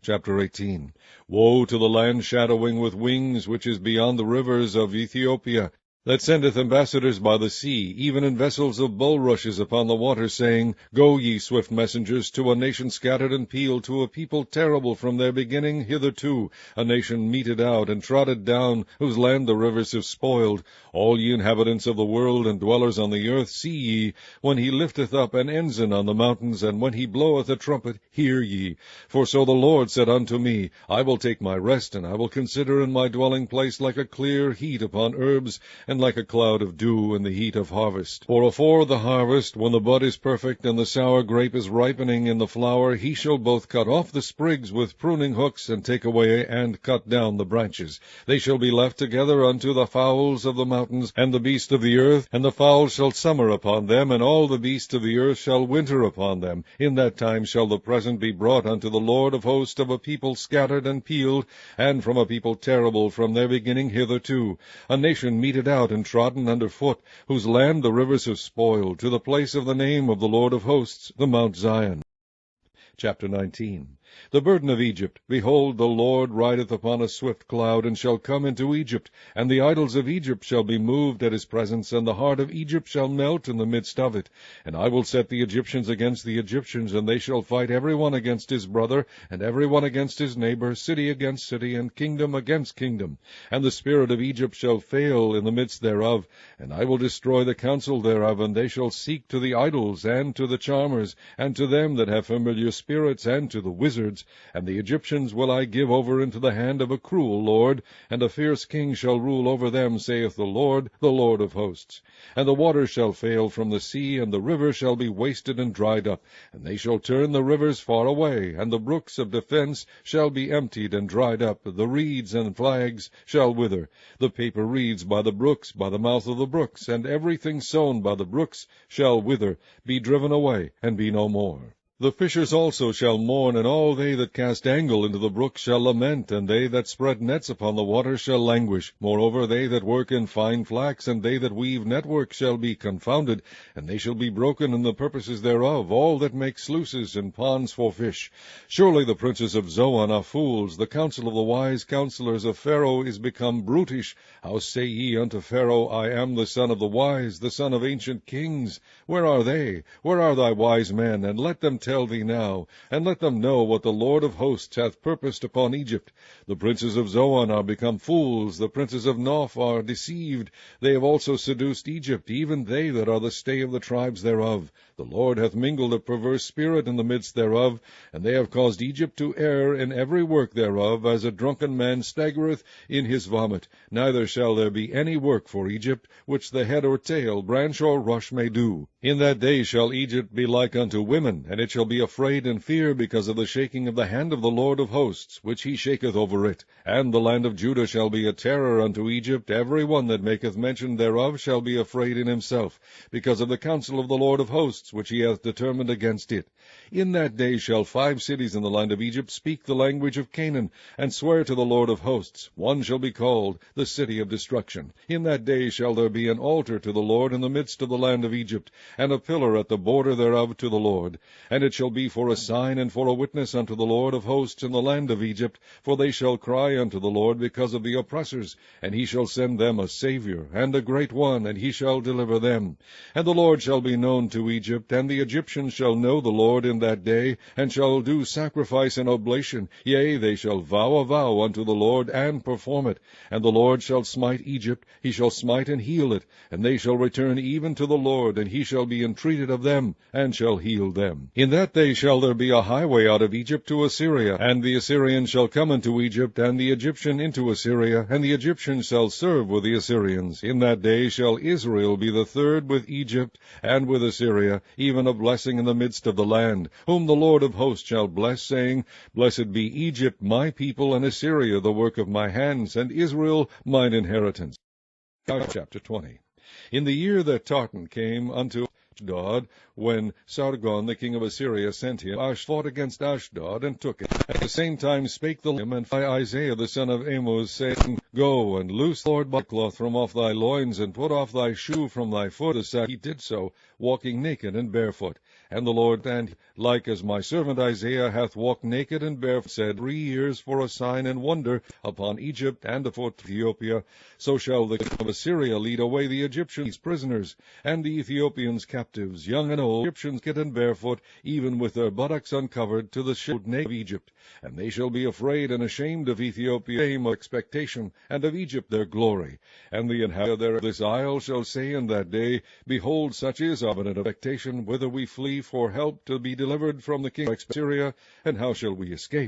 Chapter 18. Woe to the land shadowing with wings, which is beyond the rivers of Ethiopia, that sendeth ambassadors by the sea, even in vessels of bulrushes upon the water, saying, Go, ye swift messengers, to a nation scattered and peeled, to a people terrible from their beginning hitherto, a nation meted out and trodden down, whose land the rivers have spoiled. All ye inhabitants of the world and dwellers on the earth, see ye, when he lifteth up an ensign on the mountains, and when he bloweth a trumpet, hear ye. For so the Lord said unto me, I will take my rest, and I will consider in my dwelling place like a clear heat upon herbs, and like a cloud of dew in the heat of harvest. For afore the harvest, when the bud is perfect, and the sour grape is ripening in the flower, he shall both cut off the sprigs with pruning hooks, and take away and cut down the branches. They shall be left together unto the fowls of the mountains, and the beasts of the earth, and the fowls shall summer upon them, and all the beasts of the earth shall winter upon them. In that time shall the present be brought unto the Lord of hosts of a people scattered and peeled, and from a people terrible from their beginning hitherto, a nation meted out and trodden under foot, whose land the rivers have spoiled, to the place of the name of the Lord of hosts, the Mount Zion. Chapter 19. The burden of Egypt. Behold, the Lord rideth upon a swift cloud, and shall come into Egypt, and the idols of Egypt shall be moved at his presence, and the heart of Egypt shall melt in the midst of it. And I will set the Egyptians against the Egyptians, and they shall fight every one against his brother, and every one against his neighbor, city against city, and kingdom against kingdom. And the spirit of Egypt shall fail in the midst thereof, and I will destroy the counsel thereof, and they shall seek to the idols, and to the charmers, and to them that have familiar spirits, and to the wizards. And the Egyptians will I give over into the hand of a cruel lord, and a fierce king shall rule over them, saith the Lord of hosts. And the waters shall fail from the sea, and the rivers shall be wasted and dried up, and they shall turn the rivers far away, and the brooks of defence shall be emptied and dried up, the reeds and flags shall wither, the paper reeds by the brooks, by the mouth of the brooks, and everything sown by the brooks shall wither, be driven away, and be no more. The fishers also shall mourn, and all they that cast angle into the brook shall lament, and they that spread nets upon the water shall languish. Moreover, they that work in fine flax, and they that weave network shall be confounded, and they shall be broken in the purposes thereof, all that make sluices and ponds for fish. Surely the princes of Zoan are fools, the counsel of the wise counselors of Pharaoh is become brutish. How say ye unto Pharaoh, I am the son of the wise, the son of ancient kings? Where are they? Where are thy wise men? And let them tell thee now, and let them know what the Lord of hosts hath purposed upon Egypt. The princes of Zoan are become fools, the princes of Noph are deceived. They have also seduced Egypt, even they that are the stay of the tribes thereof. The Lord hath mingled a perverse spirit in the midst thereof, and they have caused Egypt to err in every work thereof, as a drunken man staggereth in his vomit. Neither shall there be any work for Egypt, which the head or tail, branch or rush may do. In that day shall Egypt be like unto women, and it shall be afraid and fear because of the shaking of the hand of the Lord of hosts, which he shaketh over it. And the land of Judah shall be a terror unto Egypt. Every one that maketh mention thereof shall be afraid in himself, because of the counsel of the Lord of hosts, which he hath determined against it. In that day shall 5 cities in the land of Egypt speak the language of Canaan, and swear to the Lord of hosts. One shall be called the city of destruction. In that day shall there be an altar to the Lord in the midst of the land of Egypt, and a pillar at the border thereof to the Lord. And it shall be for a sign and for a witness unto the Lord of hosts in the land of Egypt, for they shall cry unto the Lord because of the oppressors, and he shall send them a Saviour, and a great one, and he shall deliver them. And the Lord shall be known to Egypt, and the Egyptians shall know the Lord in that day, and shall do sacrifice and oblation. Yea, they shall vow a vow unto the Lord, and perform it. And the Lord shall smite Egypt, he shall smite and heal it, and they shall return even to the Lord, and he shall shall be entreated of them, and shall heal them. In that day shall there be a highway out of Egypt to Assyria, and the Assyrian shall come into Egypt, and the Egyptian into Assyria, and the Egyptian shall serve with the Assyrians. In that day shall Israel be the third with Egypt and with Assyria, even a blessing in the midst of the land, whom the Lord of hosts shall bless, saying, Blessed be Egypt my people, and Assyria the work of my hands, and Israel mine inheritance. Chapter 20. In the year that Tartan came unto Ashdod, when Sargon the king of Assyria sent him, fought against Ashdod, and took it. At the same time spake the Lord and by Isaiah the son of Amoz, saying, Go, and loose the Lord cloth from off thy loins, and put off thy shoe from thy foot. He did so, walking naked and barefoot. And the Lord, and like as my servant Isaiah hath walked naked and barefoot, said, 3 years for a sign and wonder upon Egypt and upon Ethiopia, so shall the king of Assyria lead away the Egyptians prisoners, and the Ethiopians captives, young and old, Egyptians naked and barefoot, even with their buttocks uncovered, to the ship naked of Egypt. And they shall be afraid and ashamed of Ethiopia, shame of expectation, and of Egypt their glory. And the inhabitants of this isle shall say in that day, Behold, such is our expectation, whither we flee for help to be delivered from the king of Assyria, and how shall we escape?